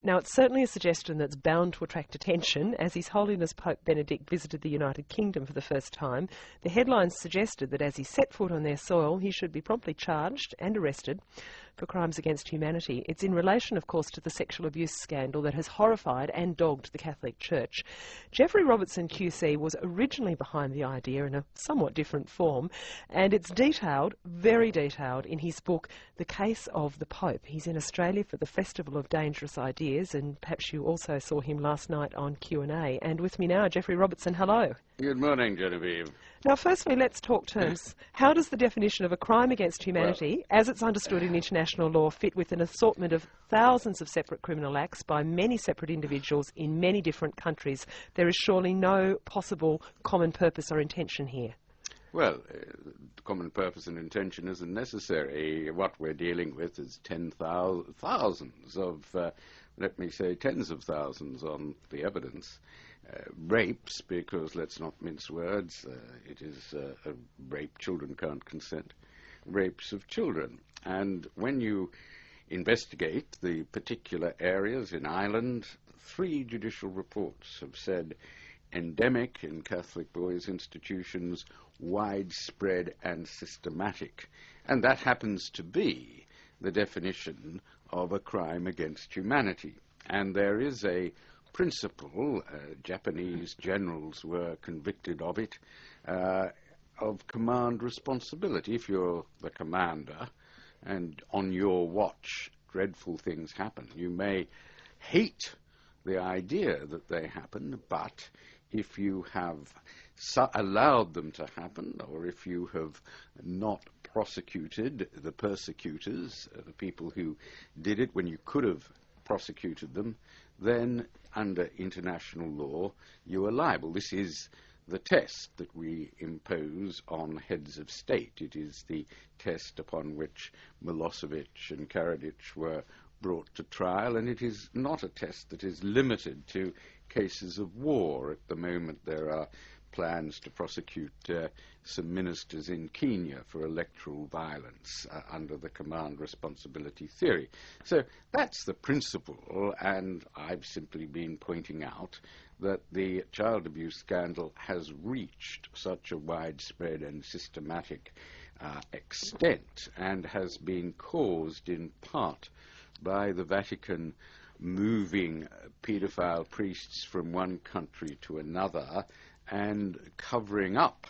Now, it's certainly a suggestion that's bound to attract attention. As His Holiness Pope Benedict visited the United Kingdom for the first time, the headlines suggested that as he set foot on their soil, he should be promptly charged and arrested for crimes against humanity. It's in relation, of course, to the sexual abuse scandal that has horrified and dogged the Catholic Church. Geoffrey Robertson QC was originally behind the idea in a somewhat different form, and it's detailed, very detailed, in his book, The Case of the Pope. He's in Australia for the Festival of Dangerous Ideas, and perhaps you also saw him last night on Q&A. And with me now, Geoffrey Robertson, hello. Good morning, Genevieve. Now, firstly, let's talk terms. How does the definition of a crime against humanity, as it's understood in international law, fit with an assortment of thousands of separate criminal acts by many separate individuals in many different countries? There is surely no possible common purpose or intention here. Well, common purpose and intention isn't necessary. What we're dealing with is thousands of, let me say, tens of thousands on the evidence. Rapes, because let's not mince words, it is a rape, children can't consent, rapes of children. And when you investigate the particular areas in Ireland, 3 judicial reports have said endemic in Catholic boys' institutions, widespread and systematic. And that happens to be the definition of a crime against humanity. And there is a principle, Japanese generals were convicted of it, of command responsibility. If you're the commander and on your watch dreadful things happen, you may hate the idea that they happen, but if you have allowed them to happen, or if you have not prosecuted the persecutors, the people who did it when you could have prosecuted them, then under international law you are liable. This is the test that we impose on heads of state. It is the test upon which Milosevic and Karadzic were brought to trial, and it is not a test that is limited to cases of war. At the moment there are plans to prosecute some ministers in Kenya for electoral violence under the command responsibility theory. So that's the principle, and I've simply been pointing out that the child abuse scandal has reached such a widespread and systematic extent and has been caused in part by the Vatican moving paedophile priests from one country to another and covering up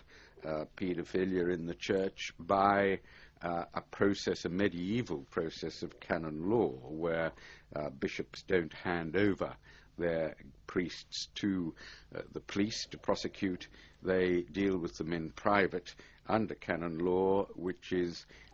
paedophilia in the church by a medieval process of canon law, where bishops don't hand over their priests to the police to prosecute. They deal with them in private under canon law, which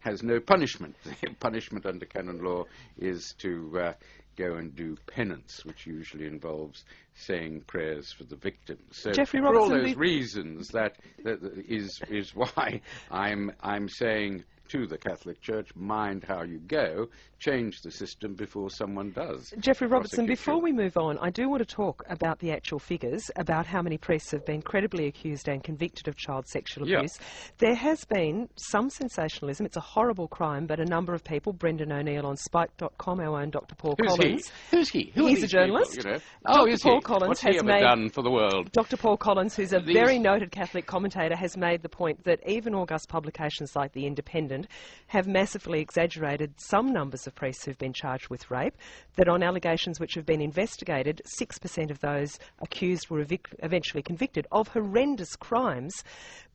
has no punishment. The punishment under canon law is to go and do penance, which usually involves saying prayers for the victims. So Geoffrey for all Robertson, those reasons, that is why I'm saying to the Catholic Church, mind how you go, change the system before someone does. Geoffrey Robertson, before we move on, I do want to talk about the actual figures, about how many priests have been credibly accused and convicted of child sexual abuse. There has been some sensationalism. It's a horrible crime, but a number of people, Brendan O'Neill on Spike.com, our own Dr. Paul Collins. Who's he? He's a journalist. People, you know? Dr. Paul Collins What's he ever done for the world? Dr. Paul Collins, who's a very noted Catholic commentator, has made the point that even august publications like The Independent have massively exaggerated some numbers of priests who've been charged with rape, that on allegations which have been investigated, 6% of those accused were eventually convicted of horrendous crimes.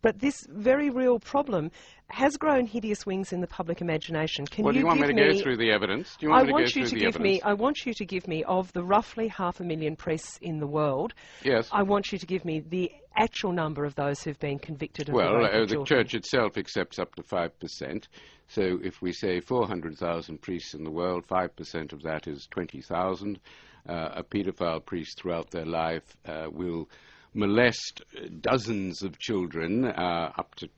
But this very real problem has grown hideous wings in the public imagination. Do you want me to go through the evidence? I want you to give me, of the roughly 500,000 priests in the world, yes, I want you to give me the actual number of those who've been convicted of the rape of the children. Church itself accepts up to 5%. So if we say 400,000 priests in the world, 5% of that is 20,000. A paedophile priest throughout their life will molest dozens of children, up to,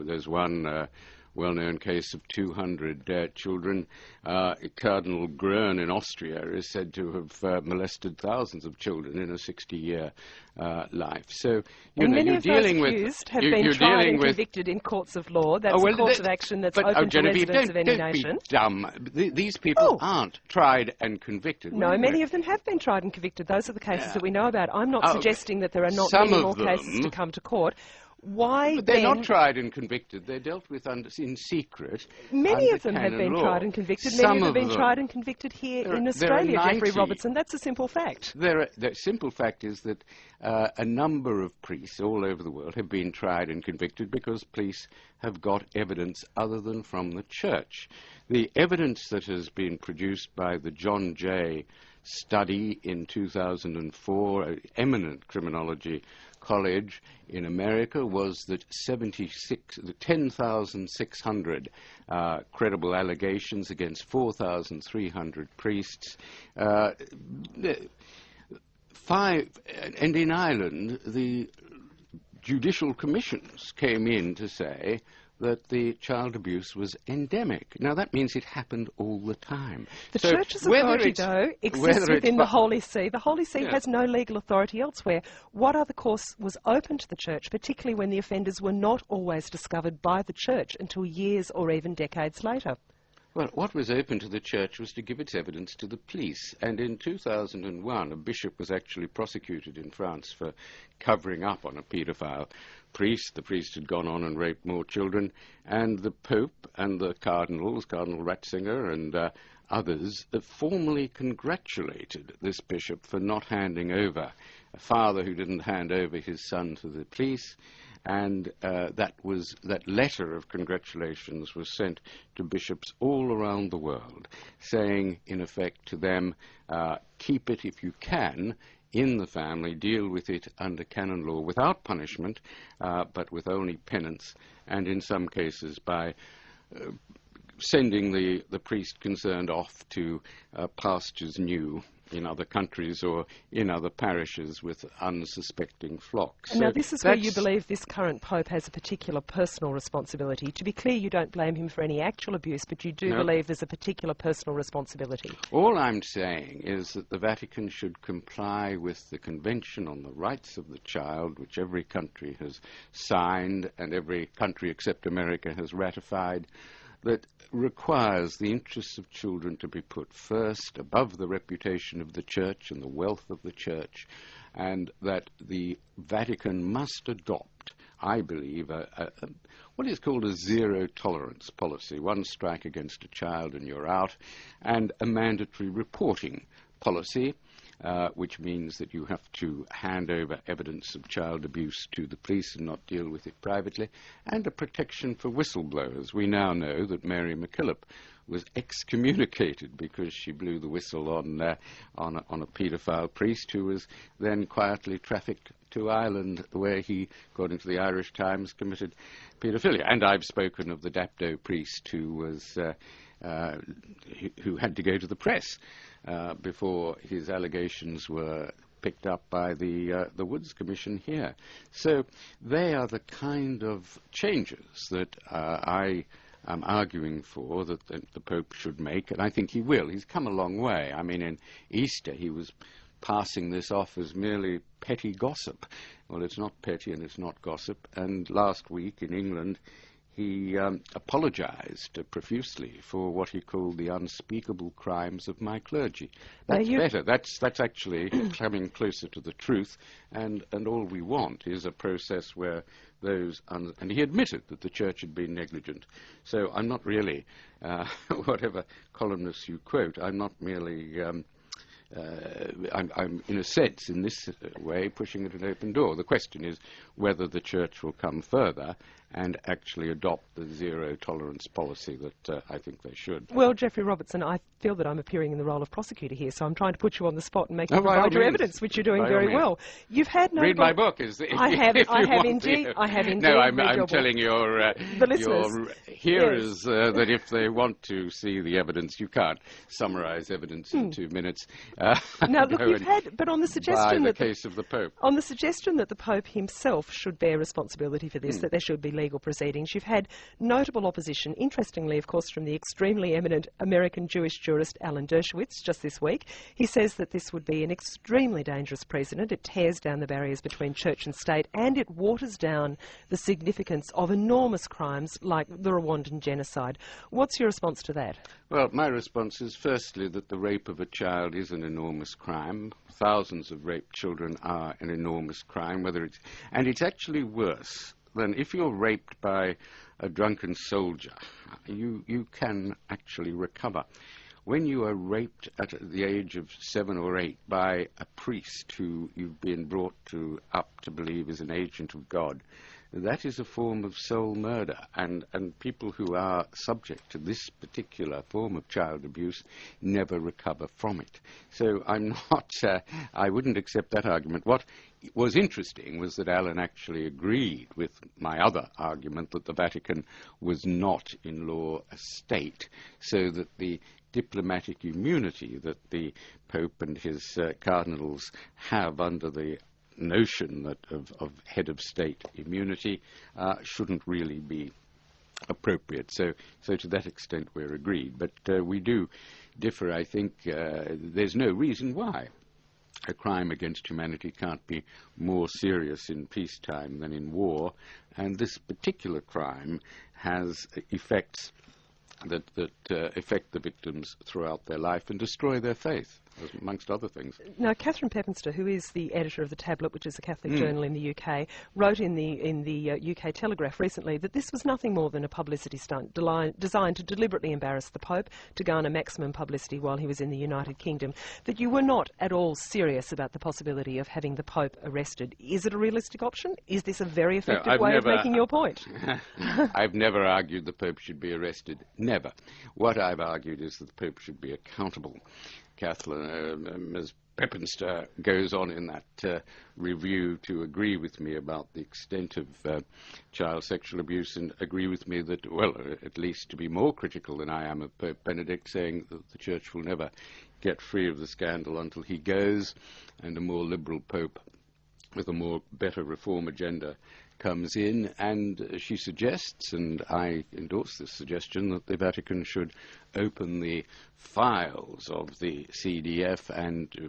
there's one well-known case of 200 children. Cardinal Groen in Austria is said to have molested thousands of children in a 60-year life. So, many you're of dealing those with... accused have been tried and convicted in courts of law. That's a court of action that's open to residents of any nation. Be dumb. These people aren't tried and convicted. No, many of them have been tried and convicted. Those are the cases that we know about. I'm not suggesting that there are not many more cases to come to court. Why But they're then, not tried and convicted. They're dealt with in secret. Many of them have been tried and convicted. Many have been tried and convicted here in Australia, Geoffrey Robertson. That's a simple fact. The simple fact is that a number of priests all over the world have been tried and convicted because police have got evidence other than from the church. The evidence that has been produced by the John Jay study in 2004, an eminent criminology college in America, was that 10,600 credible allegations against 4,300 priests. And in Ireland, the judicial commissions came in to say that the child abuse was endemic. Now, that means it happened all the time. The Church's authority, though, exists within the Holy See. The Holy See has no legal authority elsewhere. What other course was open to the Church, particularly when the offenders were not always discovered by the Church until years or even decades later? Well, what was open to the Church was to give its evidence to the police. And in 2001, a bishop was actually prosecuted in France for covering up on a paedophile priest. The priest had gone on and raped more children. And the Pope and the cardinals, Cardinal Ratzinger and others, formally congratulated this bishop for not handing over a father who didn't hand over his son to the police. And that letter of congratulations was sent to bishops all around the world, saying, in effect, to them, keep it if you can in the family, deal with it under canon law without punishment, but with only penance, and in some cases by sending the priest concerned off to pastures new in other countries or in other parishes with unsuspecting flocks. Now, this is where you believe this current Pope has a particular personal responsibility. To be clear, you don't blame him for any actual abuse, but you do believe there's a particular personal responsibility. All I'm saying is that the Vatican should comply with the Convention on the Rights of the Child, which every country has signed and every country except America has ratified, that requires the interests of children to be put first, above the reputation of the Church and the wealth of the Church, and that the Vatican must adopt, I believe, what is called a zero-tolerance policy. One strike against a child and you're out, and a mandatory reporting policy, which means that you have to hand over evidence of child abuse to the police and not deal with it privately, and a protection for whistleblowers. We now know that Mary MacKillop was excommunicated because she blew the whistle on a paedophile priest who was then quietly trafficked to Ireland, where he, according to the Irish Times, committed paedophilia. And I've spoken of the Dapto priest who had to go to the press before his allegations were picked up by the Woods Commission here. So they are the kind of changes that I am arguing for that the Pope should make, and I think he will. He's come a long way. I mean, in Easter he was passing this off as merely petty gossip. Well, it's not petty and it's not gossip. And last week in England he apologised profusely for what he called the unspeakable crimes of my clergy. That's better. That's actually coming closer to the truth, and all we want is a process where those... and he admitted that the Church had been negligent. So I'm not really, whatever columnists you quote, I'm not merely... I'm, in a sense, in this way, pushing at an open door. The question is whether the Church will come further and actually adopt the zero-tolerance policy that I think they should. Well, Geoffrey Robertson, I feel that I'm appearing in the role of prosecutor here, so I'm trying to put you on the spot and make you provide your evidence, which you're doing very well. You've had no... Read my book. I have indeed. No, I'm telling your hearers that if they want to see the evidence, you can't summarise evidence in 2 minutes. Now, look, you've had... But on the suggestion that... the case of the Pope. On the suggestion that the Pope himself should bear responsibility for this, that there should be legal proceedings. You've had notable opposition, interestingly, of course, from the extremely eminent American Jewish jurist Alan Dershowitz just this week. He says that this would be an extremely dangerous precedent. It tears down the barriers between church and state, and it waters down the significance of enormous crimes like the Rwandan genocide. What's your response to that? Well, my response is firstly that the rape of a child is an enormous crime. Thousands of raped children are an enormous crime, and it's actually worse than if you're raped by a drunken soldier. You can actually recover. When you are raped at the age of 7 or 8 by a priest who you've been brought up to believe is an agent of God, that is a form of soul murder, and people who are subject to this particular form of child abuse never recover from it. So I wouldn't accept that argument. What was interesting was that Alan actually agreed with my other argument that the Vatican was not in law a state, so that the diplomatic immunity that the Pope and his cardinals have under the notion that of head of state immunity shouldn't really be appropriate. So to that extent we're agreed. But we do differ, I think. There's no reason why a crime against humanity can't be more serious in peacetime than in war, and this particular crime has effects that affect the victims throughout their life and destroy their faith, amongst other things. Now, Catherine Peppenster, who is the editor of The Tablet, which is a Catholic journal in the UK, wrote in the UK Telegraph recently that this was nothing more than a publicity stunt designed to deliberately embarrass the Pope, to garner maximum publicity while he was in the United Kingdom, that you were not at all serious about the possibility of having the Pope arrested. Is it a realistic option? Is this a very effective way of making your point? I've never argued the Pope should be arrested. Never. What I've argued is that the Pope should be accountable. Ms. Peppenster goes on in that review to agree with me about the extent of child sexual abuse, and agree with me that, well, at least to be more critical than I am of Pope Benedict, saying that the Church will never get free of the scandal until he goes, and a more liberal Pope with a better reform agenda comes in. And she suggests, and I endorse this suggestion, that the Vatican should open the files of the CDF,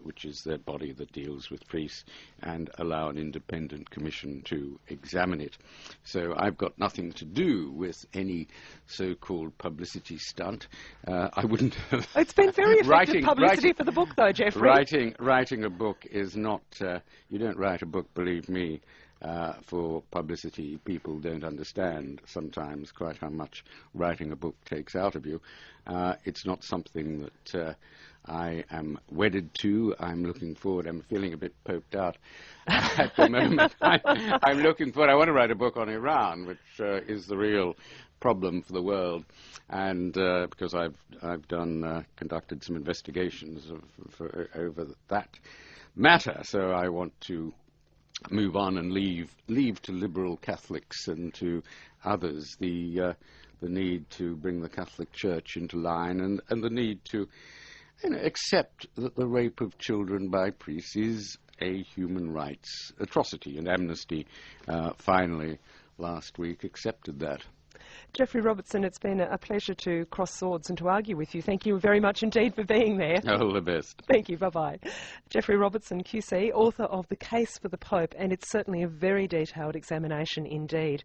which is the body that deals with priests, and allow an independent commission to examine it. So I've got nothing to do with any so-called publicity stunt. I wouldn't have... It's been very effective publicity for the book, though, Geoffrey. Writing a book is not... you don't write a book, believe me, for publicity. People don't understand sometimes quite how much writing a book takes out of you. It's not something that I am wedded to. I'm looking forward. I'm feeling a bit poked out at the moment. I'm looking forward. I want to write a book on Iran, which is the real problem for the world, and because I've conducted some investigations over that matter, so I want to move on and leave to liberal Catholics and to others the need to bring the Catholic Church into line, and the need to accept that the rape of children by priests is a human rights atrocity. And Amnesty finally last week accepted that. Geoffrey Robertson, it's been a pleasure to cross swords and to argue with you. Thank you very much indeed for being there. All the best. Thank you. Bye-bye. Geoffrey Robertson, QC, author of The Case for the Pope, and it's certainly a very detailed examination indeed.